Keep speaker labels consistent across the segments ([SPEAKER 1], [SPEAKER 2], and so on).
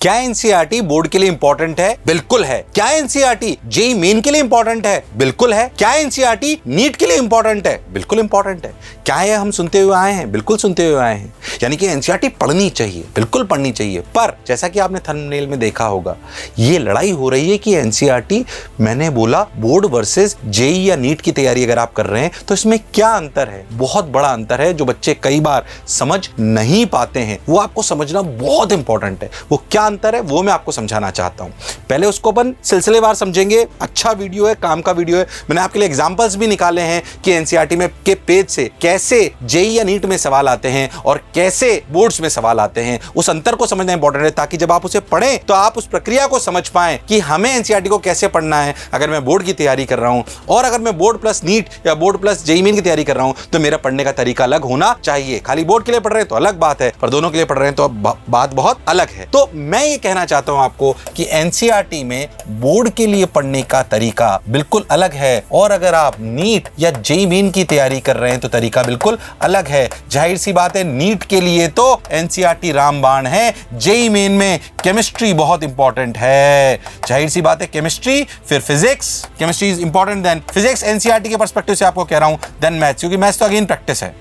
[SPEAKER 1] क्या NCERT board के लिए इंपॉर्टेंट है? बिल्कुल है। क्या एनसीईआरटी जेईई मेन के लिए इंपॉर्टेंट है? बिल्कुल है। क्या एनसीईआरटी नीट के लिए इंपॉर्टेंट है? बिल्कुल इंपॉर्टेंट है। क्या है हम सुनते हुए आए हैं? बिल्कुल सुनते हुए आए हैं। यानी कि एनसीईआरटी पढ़नी चाहिए, बिल्कुल पढ़नी चाहिए। पर जैसा कि आपने थंबनेल में देखा होगा, ये लड़ाई हो रही है कि एनसीईआरटी, मैंने बोला बोर्ड वर्सेस जेईई या नीट की तैयारी अगर आप कर रहे हैं तो इसमें क्या अंतर है? बहुत बड़ा अंतर है जो बच्चे कई बार समझ नहीं पाते हैं, वो आपको समझना बहुत इंपॉर्टेंट है। वो क्या अंतर है वो मैं आपको समझाना चाहता हूं। पहले उसको अपन सिलसिलेवार समझेंगे। अच्छा वीडियो है, काम का वीडियो है। मैंने आपके लिए एग्जांपल्स भी निकाले हैं कि एनसीईआरटी में के पेज से कैसे जेईई या नीट में सवाल आते हैं और कैसे बोर्ड्स में सवाल आते हैं। उस अंतर को समझना इंपॉर्टेंट है ताकि जब आप उसे पढ़ें तो आप उस प्रक्रिया को समझ पाएं कि हमें एनसीईआरटी को कैसे पढ़ना है। अगर मैं बोर्ड की तैयारी कर रहा हूं और अगर मैं बोर्ड प्लस नीट या बोर्ड प्लस जेईई मेन की तैयारी कर रहा हूं तो मेरा पढ़ने का तरीका अलग होना चाहिए। खाली बोर्ड के लिए पढ़ रहे हैं तो अलग बात है, पर दोनों के लिए पढ़ रहे हैं तो बात बहुत अलग है। तो मैं ये कहना चाहता हूं आपको कि एनसीईआरटी में बोर्ड के लिए पढ़ने का तरीका बिल्कुल अलग है और अगर आप नीट या जेईई मेन की तैयारी कर रहे हैं तो तरीका बिल्कुल अलग है। जाहिर सी बात है, नीट के लिए तो एनसीईआरटी रामबाण है, जेईई मेन में केमिस्ट्री बहुत इंपॉर्टेंट है। जाहिर सी बात है, केमिस्ट्री फिर physics, chemistry is important then physics NCERT के पर्सपेक्टिव से आपको कह रहा हूं, देन मैथ्स, क्योंकि मैथ्स तो अगेन प्रैक्टिस है।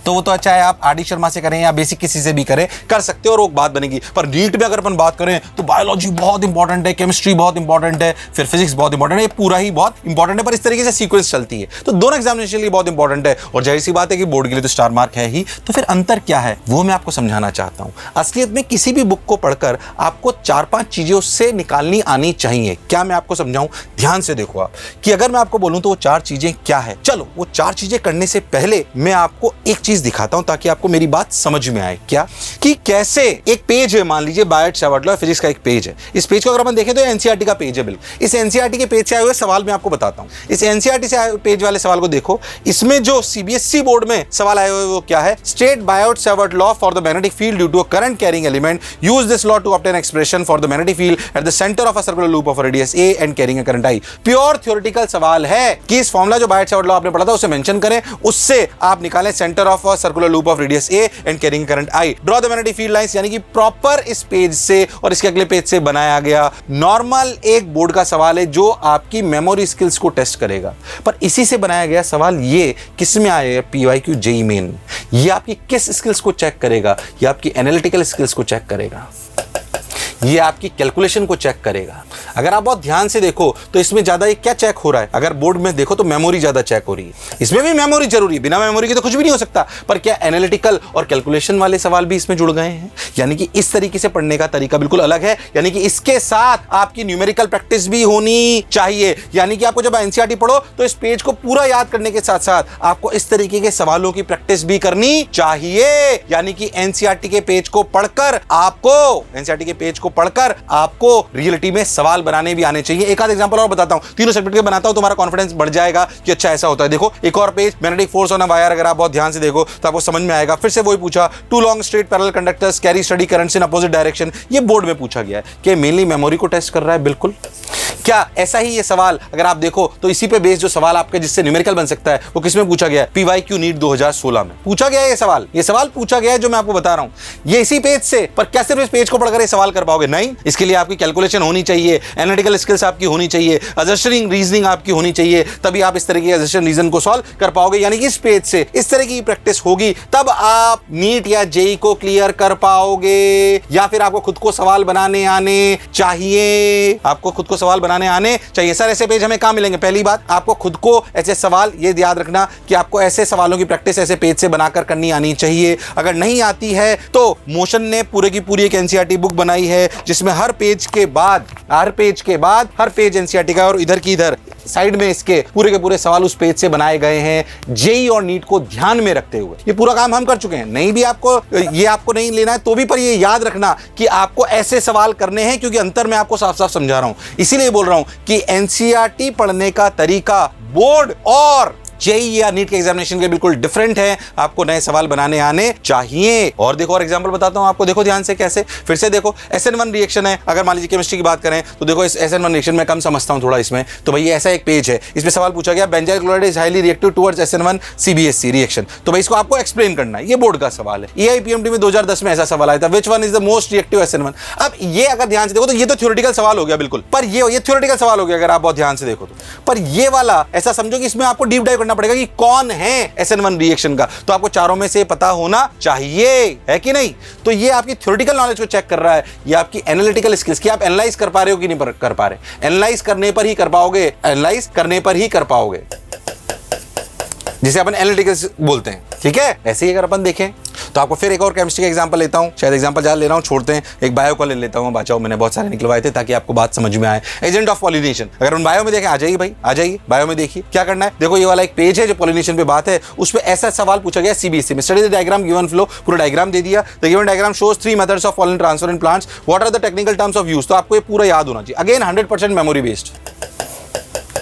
[SPEAKER 1] तो वो तो चाहे आप आरडी शर्मा से करें या बेसिक किसी से भी करें, कर सकते हो और वो बात बनेगी। पर नीट में अगर अपन बात करें तो बायोलॉजी बहुत इंपॉर्टेंट है, केमिस्ट्री बहुत इंपॉर्टेंट है, फिर फिजिक्स बहुत इंपॉर्टेंट है, ये पूरा ही बहुत इंपॉर्टेंट है। पर इस तरीके से सीक्वेंस चलती है तो दोनों एग्जामिनेशन के लिए बहुत इंपॉर्टेंट है और जाहिर सी बात है कि बोर्ड के लिए तो स्टार मार्क है ही। तो फिर अंतर क्या है वो मैं आपको समझाना चाहता हूं। असलियत में किसी भी बुक को पढ़कर आपको 4-5 चीजें उससे निकालनी आनी चाहिए। क्या मैं आपको समझाऊं? ध्यान से देखो आप कि अगर मैं आपको बोलूं तो वो 4 चीजें क्या है। चलो वो 4 चीजें करने से पहले मैं आपको एक चीज दिखाता हूं ताकि आपको मेरी बात समझ में आए। क्या कि कैसे एक पेज है, मान लीजिए बायोट सावर्ट लॉ फिजिक्स का एक पेज है। इस पेज को अगर अपन देखें तो एनसीईआरटी का पेज है। बिल्कुल इस एनसीईआरटी के पेज से आए हुए सवाल मैं आपको बताता हूं। इस एनसीईआरटी से आए पेज वाले सवाल को देखो। इसमें जो सीबीएसई बोर्ड में सवाल आए हुए वो क्या है? State Biot Savart law for the magnetic field due to a current carrying element, use this law to obtain expression for the magnetic field at the centre of a circular loop of radius a and carrying a current I. Pure theoretical सवाल है कि इस formula जो Biot Savart law आपने पढ़ा था उसे mention करें, उससे आप निकालें centre of a circular loop of radius a and carrying current I. Draw the magnetic field lines, यानी कि प्रॉपर इस पेज से और इसके अगले पेज से बनाया गया नॉर्मल एक बोर्ड का सवाल है जो आपकी मेमोरी स्किल्स को टेस्ट करेगा। पर इसी से बनाया गया सवाल ये किस में आएगा? PYQ JEE main. ये आपकी किस स्किल्स को चेक करेगा? ये आपकी एनालिटिकल स्किल्स को चेक करेगा, ये आपकी कैलकुलेशन को चेक करेगा। अगर आप बहुत ध्यान से देखो तो इसमें ज्यादा ये क्या चेक हो रहा है? अगर बोर्ड में देखो तो मेमोरी ज्यादा चेक हो रही है। इसमें भी मेमोरी जरूरी है, बिना मेमोरी के तो कुछ भी नहीं हो सकता। पर क्या एनालिटिकल और कैलकुलेशन वाले सवाल भी इसमें जुड़ गए हैं? यानी कि इस तरीके से पढ़ने का तरीका बिल्कुल अलग है। यानी कि इसके साथ आपकी न्यूमेरिकल प्रैक्टिस भी होनी चाहिए। यानी कि आपको जब एनसीईआरटी पढ़ो तो इस पेज को पूरा याद करने के साथ साथ आपको इस तरीके के सवालों की प्रैक्टिस भी करनी चाहिए। यानी कि एनसीईआरटी के पेज को पढ़कर आपको रियलिटी में सवाल बनाने भी आने चाहिए। एक आध एग्जांपल और बताता हूं, तीनों सब्जेक्ट के बनाता हूं, तुम्हारा कॉन्फिडेंस बढ़ जाएगा कि अच्छा ऐसा होता है। देखो एक और page, magnetic force on a wire, अगर आप बहुत ध्यान से देखो तो आपको समझ में आएगा। फिर से वही पूछा, 2 long straight parallel conductors carry study currents in opposite direction. ये बोर्ड में पूछा गया है कि मेनली मेमोरी को टेस्ट कर रहा है। बिल्कुल क्या ऐसा ही ये सवाल अगर आप देखो तो इसी पे बेस्ड जो सवाल आपके जिससे न्यूमेरिकल बन सकता है वो किसमें पूछा गया है? पीवाईक्यू नीट 2016 में पूछा गया है ये सवाल पूछा गया है जो मैं आपको बता रहा हूं, ये इसी पेज से। पर क्या सिर्फ इस पेज को पढ़कर ये सवाल कर पाओगे? नहीं, इसके लिए आपकी कैलकुलेशन होनी चाहिए, एनालिटिकल स्किल्स आपकी होनी चाहिए, असर्शन रीजनिंग आपकी होनी चाहिए, तभी आप इस तरह की असर्शन रीजन को सॉल्व कर पाओगे। यानी कि इस पेज से इस तरह की प्रैक्टिस होगी तब आप नीट या जेईई को क्लियर कर पाओगे। या फिर आपको खुद को सवाल बनाने आने चाहिए, आपको खुद को सवाल बनाने आने चाहिए। सर ऐसे पेज हमें कहां मिलेंगे? पहली बात, आपको खुद को ऐसे सवाल, ये याद रखना कि आपको ऐसे सवालों की प्रैक्टिस ऐसे पेज से बनाकर करनी आनी चाहिए। अगर नहीं आती है तो मोशन ने पूरे की पूरी एक एनसीईआरटी बुक बनाई है जिसमें हर पेज के बाद हर पेज एनसीईआरटी का और इधर की इधर साइड में इसके पूरे के पूरे सवाल उस पेज से बनाए गए हैं जेईई और नीट को ध्यान में रखते हुए। ये पूरा काम हम कर चुके हैं। नहीं भी आपको नहीं लेना है तो भी, पर ये याद रखना कि आपको ऐसे सवाल करने हैं, क्योंकि अंतर मैं आपको साफ साफ समझा रहा हूं। इसीलिए बोल रहा हूं कि एनसीईआरटी पढ़ने का तरीका बोर्ड और जेई या नीट के एग्जामिनेशन के बिल्कुल डिफरेंट है, आपको नए सवाल बनाने आने चाहिए। और देखो, और एग्जांपल बताता हूं आपको, देखो ध्यान से कैसे, फिर से देखो, SN1 रिएक्शन है, अगर मान लीजिए केमिस्ट्री की बात करें तो देखो इस SN1 रिएक्शन में कम समझता हूं थोड़ा इसमें, तो भाई ऐसा एक पेज है, इसमें सवाल पूछा गया benzyl chloride is highly reactive towards SN1 CBSC reaction, तो भाई इसको आपको एक्सप्लेन करना है, ये बोर्ड का सवाल है। EIPMT में 2010 में ऐसा सवाल आया था, which one is the most reactive SN1। अब ये अगर ध्यान से देखो तो ये तो थ्योरेटिकल सवाल हो गया बिल्कुल, पर ये थ्योरेटिकल सवाल हो गया अगर आप बहुत ध्यान से देखो तो, पर ये वाला ऐसा समझो कि इसमें आपको डीप डाइव करना पड़ेगा कि कौन है SN1 रिएक्शन का, तो आपको चारों में से पता होना चाहिए, है कि नहीं। तो ये आपकी थ्योरेटिकल नॉलेज को चेक कर रहा है, ये आपकी एनालिटिकल स्किल्स की आप एनालाइज कर पा रहे हो कि नहीं कर पा रहे। एनालाइज करने पर ही कर पाओगे, एनालाइज करने पर ही कर पाओगे, जिसे अपन एनालिटिकल बोलते हैं, ठीक है। ऐसे ही अगर अपन देखें तो आपको फिर एक और केमिस्ट्री का एग्जांपल लेता हूं, शायद एग्जांपल ज्यादा ले रहा हूं, छोड़ते हैं, एक बायो का ले लेता हूं, बचाओ मैंने बहुत सारे निकलवाए थे ताकि आपको बात समझ में आए। एजेंट ऑफ पॉलिनेशन, अगर हम बायो में देखें, आ जाइए भाई, आ जाइए बायो में, देखिए क्या करना है। देखो ये वाला एक पेज है जो पॉलिनेशन पे बात है, उस पर ऐसा सवाल पूछा गया CBSC में, study the diagram given below, पूरा डायग्राम दे दिया, the given diagram shows 3 methods of pollen transfer in plants, what are the technical terms of use, तो आपको ये पूरा याद होना चाहिए। अगेन 100% मेमोरी बेस्ड,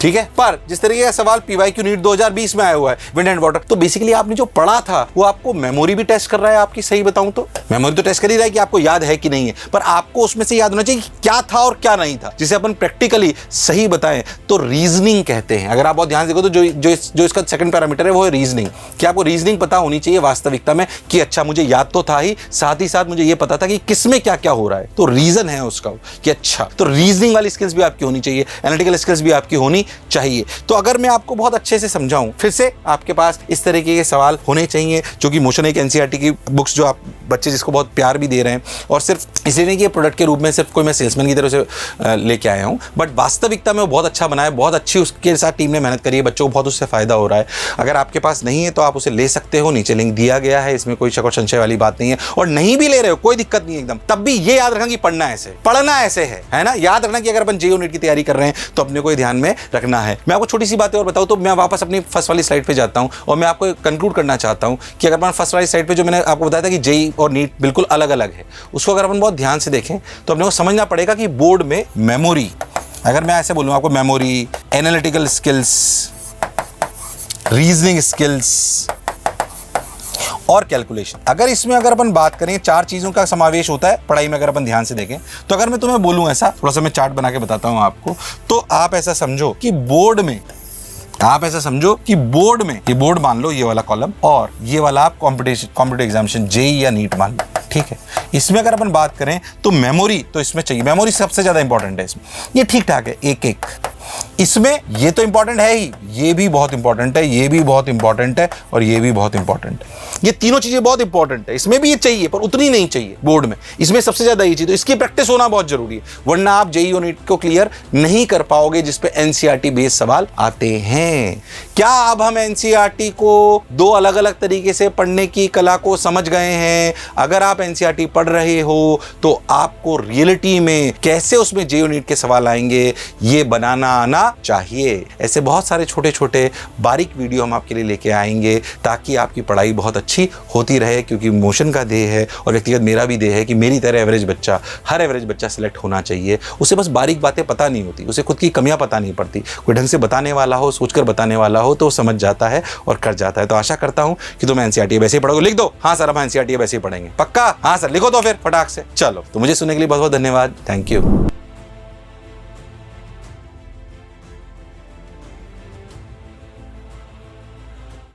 [SPEAKER 1] ठीक है। पर जिस तरीके का सवाल PYQ नीट 2020 में आया हुआ है, विंड एंड वाटर, तो बेसिकली आपने जो पढ़ा था वो आपको मेमोरी भी टेस्ट कर रहा है आपकी, सही बताऊं तो मेमोरी तो टेस्ट कर ही रहा है कि आपको याद है कि नहीं है, पर आपको उसमें से याद होना चाहिए कि क्या था और क्या नहीं था, जिसे अपन प्रैक्टिकली सही बताएं तो रीजनिंग कहते हैं। अगर आप बहुत ध्यान से देखो तो जो इसका सेकंड पैरामीटर है वो है रीजनिंग, कि आपको रीजनिंग पता होनी चाहिए वास्तविकता में कि अच्छा मुझे याद तो था ही साथ मुझे ये पता था कि किसमें क्या क्या हो रहा है, तो रीजन है उसका कि अच्छा, तो रीजनिंग वाली स्किल्स भी आपकी होनी चाहिए, एनालिटिकल स्किल्स भी आपकी होनी चाहिए। तो अगर मैं आपको बहुत अच्छे से समझाऊं, फिर से आपके पास इस तरीके के सवाल होने चाहिए, जो कि मोशन एक NCERT की बुक्स जो आप बच्चे जिसको बहुत प्यार भी दे रहे हैं, और सिर्फ इसलिए नहीं कि प्रोडक्ट के रूप में सिर्फ कोई मैं सेल्समैन की तरह से लेके आया हूं, बट वास्तविकता में वो बहुत अच्छा बनाया, बहुत अच्छी उसके साथ टीम ने मेहनत करी है, बच्चों को बहुत उससे फायदा हो रहा है। अगर आपके पास नहीं है तो आप उसे ले सकते हो, नीचे लिंक दिया गया है, इसमें कोई शक और संशय वाली बात नहीं है। और नहीं भी ले रहे हो कोई दिक्कत नहीं है एकदम, तब भी ये याद रखना कि पढ़ना ऐसे है ना। याद रखना कि अगर अपन JEE नीट की तैयारी कर रहे हैं तो अपने को ध्यान में रखना है। मैं आपको छोटी सी बातें और बताऊं तो मैं वापस अपनी फर्स्ट वाली स्लाइड पे जाता हूं और मैं आपको कंक्लूड करना चाहता हूं कि अगर मैं फर्स्ट वाली स्लाइड पे जो मैंने आपको बताया था कि JEE और नीट बिल्कुल अलग अलग है, उसको अगर अपन बहुत ध्यान से देखें तो अपने को समझना पड़ेगा कि बोर्ड में मेमोरी, अगर मैं ऐसे बोलूं आपको, memory, analytical skills, reasoning skills और कैलकुलेशन, अगर इसमें अगर अपन बात करें 4 चीजों का समावेश होता है पढ़ाई में। अगर अपन ध्यान से देखें तो अगर मैं तुम्हें बोलूं ऐसा, थोड़ा सा मैं चार्ट बना के बताता हूं आपको, तो आप ऐसा समझो कि बोर्ड में, ये बोर्ड मान लो, ये वाला कॉलम, और ये वाला आप कॉम्पिटिटिव एग्जामिनेशन JEE या नीट मान लो, ठीक है। इसमें अगर अपन बात करें तो मेमोरी तो इसमें चाहिए, मेमोरी सबसे ज्यादा इंपॉर्टेंट है इसमें, ये ठीक ठाक है एक इसमें, ये तो इंपॉर्टेंट है ही, ये भी बहुत इंपॉर्टेंट है, ये भी बहुत इंपॉर्टेंट है, और ये भी बहुत इंपॉर्टेंट है। ये तीनों चीजें बहुत इंपॉर्टेंट है, इसमें भी ये चाहिए पर उतनी नहीं चाहिए बोर्ड में, इसमें सबसे ज्यादा ये चाहिए, तो इसकी प्रैक्टिस होना बहुत जरूरी है, वरना आप JEE और नीट को क्लियर नहीं कर पाओगे जिस पे NCERT बेस्ड सवाल आते हैं। क्या अब हम NCERT को 2 अलग अलग तरीके से पढ़ने की कला को समझ गए हैं? अगर आप NCERT पढ़ रहे हो तो आपको रियलिटी में कैसे उसमें JEE और नीट के सवाल आएंगे ये बनाना आना चाहिए। ऐसे बहुत सारे छोटे छोटे बारीक वीडियो हम आपके लिए लेके आएंगे ताकि आपकी पढ़ाई बहुत अच्छी होती रहे, क्योंकि मोशन का ध्येय है और व्यक्तिगत मेरा भी ध्येय है कि मेरी तरह एवरेज बच्चा, हर एवरेज बच्चा सिलेक्ट होना चाहिए। उसे बस बारीक बातें पता नहीं होती, उसे खुद की कमियां पता नहीं पड़ती, कोई ढंग से बताने वाला हो, सोचकर बताने वाला हो तो समझ जाता है और कर जाता है। तो आशा करता हूं कि तुम NCERT वैसे ही पढ़ोगे। लिख दो हाँ सर हम NCERT वैसे ही पढ़ेंगे, पक्का? हाँ सर लिखो तो फिर फटाक से। चलो, तो मुझे सुनने के लिए बहुत बहुत धन्यवाद, थैंक यू।